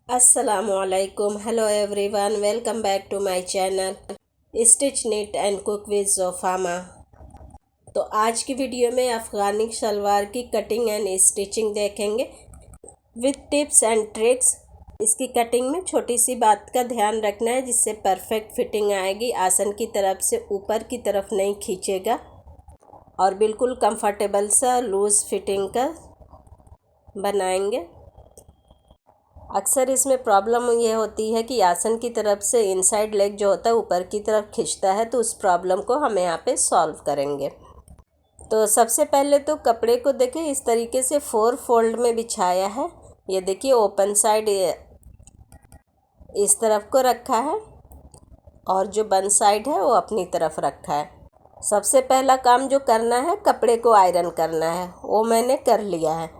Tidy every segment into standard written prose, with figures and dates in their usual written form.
Assalamualaikum. Hello everyone. Welcome back to my channel Stitch Knit and Cook with Zofama. तो आज की video में अफ़गानी शलवार की कटिंग एंड स्टिचिंग देखेंगे विथ टिप्स एंड ट्रिक्स। इसकी cutting में छोटी सी बात का ध्यान रखना है जिससे परफेक्ट फिटिंग आएगी। आसन की तरफ से ऊपर की तरफ नहीं खींचेगा और बिल्कुल कंफर्टेबल सा लूज़ फिटिंग का बनाएंगे। अक्सर इसमें प्रॉब्लम ये होती है कि आसन की तरफ से इनसाइड लेग जो होता है ऊपर की तरफ खिंचता है, तो उस प्रॉब्लम को हम यहाँ पे सॉल्व करेंगे। तो सबसे पहले तो कपड़े को देखिए इस तरीके से 4 फोल्ड में बिछाया है। ये देखिए ओपन साइड इस तरफ को रखा है और जो बंद साइड है वो अपनी तरफ रखा है। सबसे पहला काम जो करना है कपड़े को आयरन करना है, वो मैंने कर लिया है।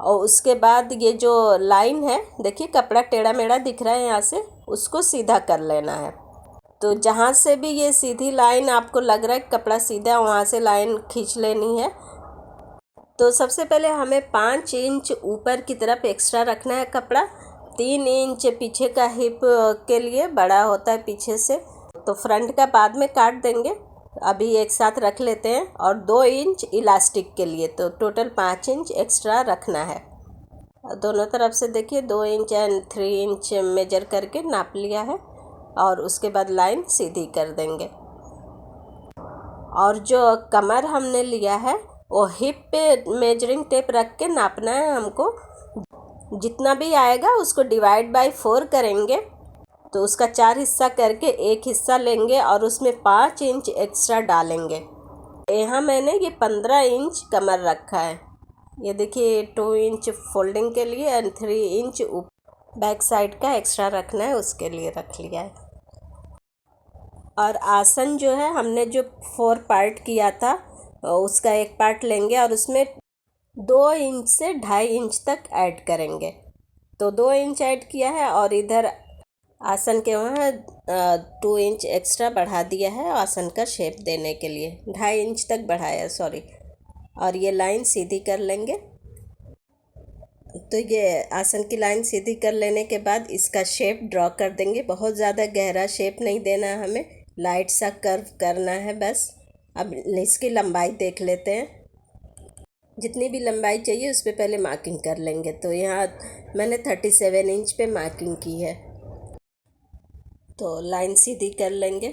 और उसके बाद ये जो लाइन है देखिए कपड़ा टेढ़ा मेढ़ा दिख रहा है, यहाँ से उसको सीधा कर लेना है। तो जहाँ से भी ये सीधी लाइन आपको लग रहा है कपड़ा सीधा, वहाँ से लाइन खींच लेनी है। तो सबसे पहले हमें 5 इंच ऊपर की तरफ एक्स्ट्रा रखना है कपड़ा। 3 इंच पीछे का हिप के लिए बड़ा होता है पीछे से, तो फ्रंट का बाद में काट देंगे, अभी एक साथ रख लेते हैं। और 2 इंच इलास्टिक के लिए, तो टोटल 5 इंच एक्स्ट्रा रखना है। दोनों तरफ से देखिए 2 इंच एंड 3 इंच मेजर करके नाप लिया है और उसके बाद लाइन सीधी कर देंगे। और जो कमर हमने लिया है वो हिप पे मेजरिंग टेप रख के नापना है हमको। जितना भी आएगा उसको डिवाइड बाय 4 करेंगे, तो उसका 4 हिस्सा करके एक हिस्सा लेंगे और उसमें 5 इंच एक्स्ट्रा डालेंगे। यहाँ मैंने ये 15 इंच कमर रखा है। ये देखिए 2 इंच फोल्डिंग के लिए एंड 3 इंच बैक साइड का एक्स्ट्रा रखना है, उसके लिए रख लिया है। और आसन जो है हमने जो 4 पार्ट किया था उसका एक पार्ट लेंगे और उसमें 2 इंच से 2.5 इंच तक ऐड करेंगे। तो 2 इंच ऐड किया है और इधर आसन के वहाँ 2 इंच एक्स्ट्रा बढ़ा दिया है आसन का शेप देने के लिए, 2.5 इंच तक बढ़ाया, सॉरी। और ये लाइन सीधी कर लेंगे। तो ये आसन की लाइन सीधी कर लेने के बाद इसका शेप ड्रॉ कर देंगे। बहुत ज़्यादा गहरा शेप नहीं देना है हमें, लाइट सा कर्व करना है बस। अब इसकी लंबाई देख लेते हैं। जितनी भी लंबाई चाहिए उस पर पहले मार्किंग कर लेंगे। तो यहाँ मैंने 37 इंच पे मार्किंग की है, तो लाइन सीधी कर लेंगे।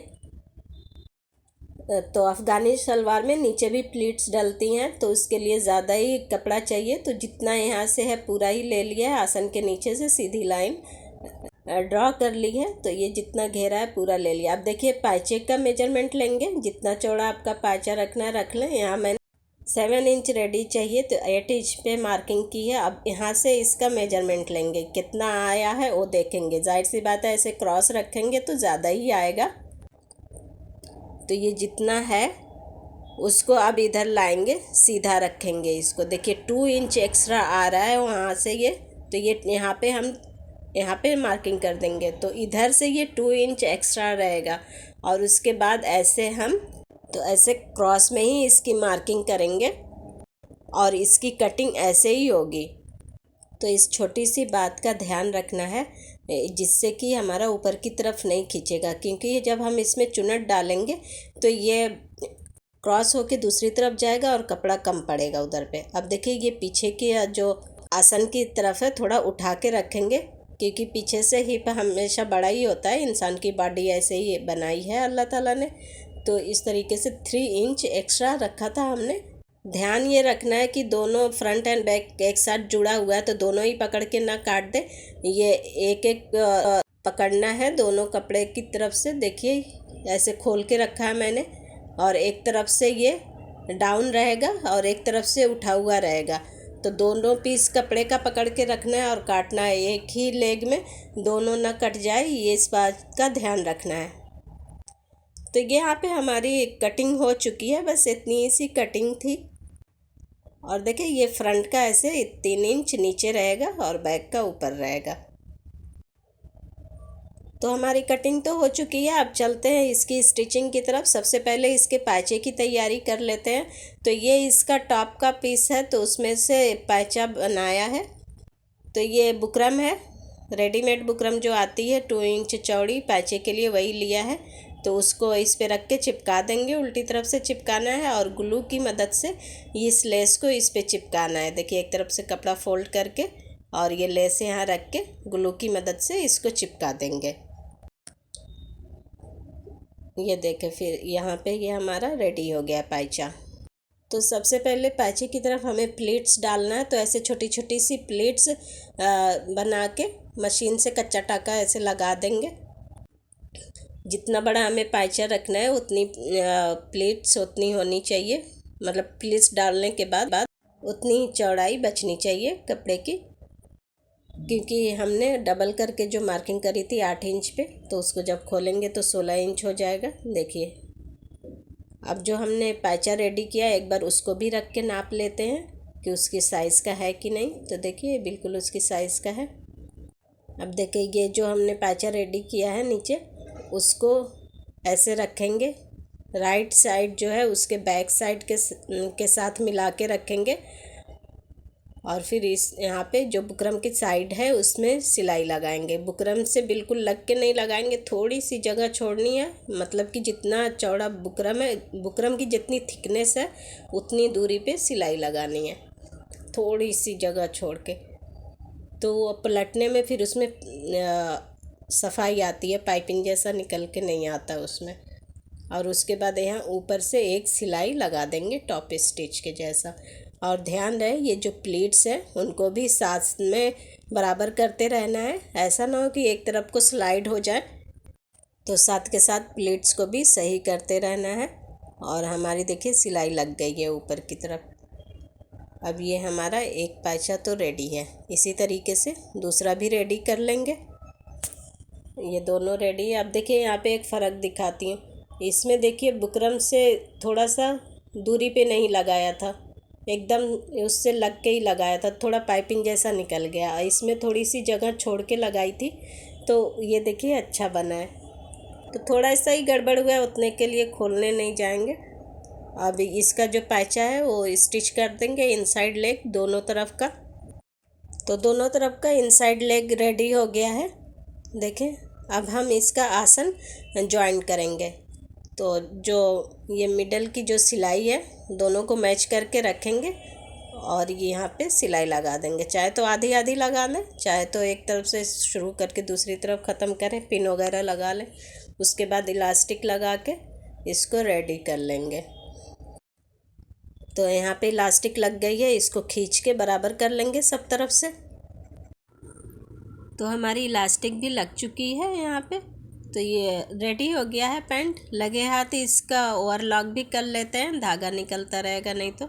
तो अफ़गानी शलवार में नीचे भी प्लीट्स डलती हैं, तो उसके लिए ज़्यादा ही कपड़ा चाहिए। तो जितना यहाँ से है पूरा ही ले लिया है, आसन के नीचे से सीधी लाइन ड्रॉ कर ली है। तो ये जितना घेरा है पूरा ले लिया। अब देखिए पाइचे का मेजरमेंट लेंगे, जितना चौड़ा आपका पाइचा रखना है रख लें। यहाँ मैंने 7 इंच रेडी चाहिए, तो 8 इंच पे मार्किंग की है। अब यहाँ से इसका मेजरमेंट लेंगे, कितना आया है वो देखेंगे। जाहिर सी बात है ऐसे क्रॉस रखेंगे तो ज़्यादा ही आएगा। तो ये जितना है उसको अब इधर लाएंगे, सीधा रखेंगे इसको। देखिए 2 इंच एक्स्ट्रा आ रहा है वहाँ से ये, तो ये यहाँ पे हम यहाँ पे मार्किंग कर देंगे। तो इधर से ये 2 इंच एक्स्ट्रा रहेगा और उसके बाद ऐसे हम तो ऐसे क्रॉस में ही इसकी मार्किंग करेंगे और इसकी कटिंग ऐसे ही होगी। तो इस छोटी सी बात का ध्यान रखना है जिससे कि हमारा ऊपर की तरफ नहीं खींचेगा, क्योंकि ये जब हम इसमें चुनट डालेंगे तो ये क्रॉस होके दूसरी तरफ जाएगा और कपड़ा कम पड़ेगा उधर पे। अब देखिए ये पीछे की जो आसन की तरफ है थोड़ा उठा के रखेंगे, क्योंकि पीछे से हिप हमेशा बड़ा ही होता है। इंसान की बॉडी ऐसे ही बनाई है अल्लाह ताला ने। तो इस तरीके से 3 इंच एक्स्ट्रा रखा था हमने। ध्यान ये रखना है कि दोनों फ्रंट एंड बैक एक साथ जुड़ा हुआ है, तो दोनों ही पकड़ के ना काट दे। ये एक एक पकड़ना है दोनों कपड़े की तरफ से। देखिए ऐसे खोल के रखा है मैंने, और एक तरफ से ये डाउन रहेगा और एक तरफ से उठा हुआ रहेगा। तो दोनों पीस कपड़े का पकड़ के रखना है और काटना है। एक ही लेग में दोनों ना कट जाए, ये इस बात का ध्यान रखना है। तो ये यहाँ पे हमारी कटिंग हो चुकी है, बस इतनी सी कटिंग थी। और देखिए ये फ्रंट का ऐसे 3 इंच नीचे रहेगा और बैक का ऊपर रहेगा। तो हमारी कटिंग तो हो चुकी है। अब चलते हैं इसकी स्टिचिंग की तरफ। सबसे पहले इसके पाइचे की तैयारी कर लेते हैं। तो ये इसका टॉप का पीस है, तो उसमें से पाइचा बनाया है। तो ये बुकरम है रेडीमेड बुकरम जो आती है 2 इंच चौड़ी पाइचे के लिए वही लिया है। तो उसको इस पे रख के चिपका देंगे, उल्टी तरफ से चिपकाना है और ग्लू की मदद से इस लेस को इस पे चिपकाना है। देखिए एक तरफ से कपड़ा फोल्ड करके और ये लेस यहाँ रख के ग्लू की मदद से इसको चिपका देंगे। ये देखें, फिर यहाँ पे ये हमारा रेडी हो गया पाइचा। तो सबसे पहले पाइचे की तरफ हमें प्लेट्स डालना है। तो ऐसे छोटी छोटी सी प्लेट्स बना के मशीन से कच्चा टाका ऐसे लगा देंगे। जितना बड़ा हमें पाइचा रखना है उतनी प्लेट्स उतनी होनी चाहिए, मतलब प्लेट्स डालने के बाद उतनी चौड़ाई बचनी चाहिए कपड़े की, क्योंकि हमने डबल करके जो मार्किंग करी थी 8 इंच पे, तो उसको जब खोलेंगे तो 16 इंच हो जाएगा। देखिए अब जो हमने पाइचा रेडी किया एक बार उसको भी रख के नाप लेते हैं कि उसकी साइज़ का है कि नहीं। तो देखिए बिल्कुल उसकी साइज़ का है। अब देखिए ये जो हमने पाइचा रेडी किया है नीचे, उसको ऐसे रखेंगे, राइट साइड जो है उसके बैक साइड के साथ मिला के रखेंगे और फिर इस यहाँ पे जो बुकरम की साइड है उसमें सिलाई लगाएंगे। बुकरम से बिल्कुल लग के नहीं लगाएंगे, थोड़ी सी जगह छोड़नी है, मतलब कि जितना चौड़ा बुकरम है, बुकरम की जितनी थिकनेस है उतनी दूरी पे सिलाई लगानी है, थोड़ी सी जगह छोड़ के। तो पलटने में फिर उसमें सफाई आती है, पाइपिंग जैसा निकल के नहीं आता उसमें। और उसके बाद यहाँ ऊपर से एक सिलाई लगा देंगे टॉप स्टिच के जैसा। और ध्यान रहे ये जो प्लीट्स हैं उनको भी साथ में बराबर करते रहना है, ऐसा ना हो कि एक तरफ को स्लाइड हो जाए। तो साथ के साथ प्लीट्स को भी सही करते रहना है। और हमारी देखिए सिलाई लग गई है ऊपर की तरफ। अब ये हमारा एक पाइचा तो रेडी है। इसी तरीके से दूसरा भी रेडी कर लेंगे। ये दोनों रेडी है। अब देखिए यहाँ पे एक फ़र्क दिखाती हूँ, इसमें देखिए बुकरम से थोड़ा सा दूरी पे नहीं लगाया था, एकदम उससे लग के ही लगाया था, थोड़ा पाइपिंग जैसा निकल गया। इसमें थोड़ी सी जगह छोड़ के लगाई थी, तो ये देखिए अच्छा बना है। तो थोड़ा सा ही गड़बड़ हुआ है, उतने के लिए खोलने नहीं जाएंगे। अब इसका जो पाइचा है वो स्टिच कर देंगे, इनसाइड लेग दोनों तरफ का। तो दोनों तरफ का इनसाइड लेग रेडी हो गया है। देखें अब हम इसका आसन जॉइन करेंगे। तो जो ये मिडल की जो सिलाई है दोनों को मैच करके रखेंगे और ये यहाँ पे सिलाई लगा देंगे। चाहे तो आधी आधी लगा लें, चाहे तो एक तरफ से शुरू करके दूसरी तरफ ख़त्म करें, पिन वगैरह लगा लें। उसके बाद इलास्टिक लगा के इसको रेडी कर लेंगे। तो यहाँ पे इलास्टिक लग गई है, इसको खींच के बराबर कर लेंगे सब तरफ से। तो हमारी इलास्टिक भी लग चुकी है यहाँ पे। तो ये रेडी हो गया है पैंट। लगे हाथ इसका ओवरलॉक भी कर लेते हैं, धागा निकलता रहेगा नहीं तो।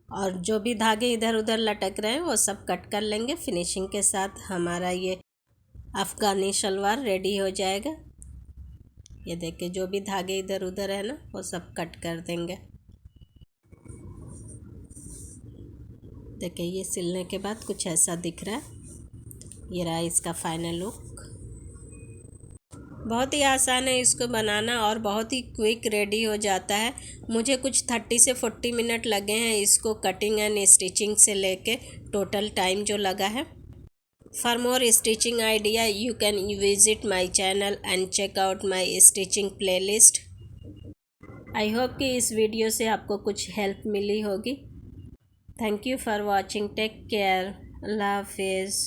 और जो भी धागे इधर उधर लटक रहे हैं वो सब कट कर लेंगे। फिनिशिंग के साथ हमारा ये अफ़गानी शलवार रेडी हो जाएगा। ये देखिए जो भी धागे इधर उधर है ना वो सब कट कर देंगे। देखिए ये सिलने के बाद कुछ ऐसा दिख रहा है। ये रहा इसका फाइनल लुक। बहुत ही आसान है इसको बनाना और बहुत ही क्विक रेडी हो जाता है। मुझे कुछ 30 से 40 मिनट लगे हैं इसको कटिंग एंड स्टिचिंग से लेके टोटल टाइम जो लगा है। For more stitching idea you can visit my channel and check out my stitching playlist. I hope कि इस वीडियो से आपको कुछ हेल्प मिली होगी। Thank you for watching. Take care. अल्लाह हाफिज़।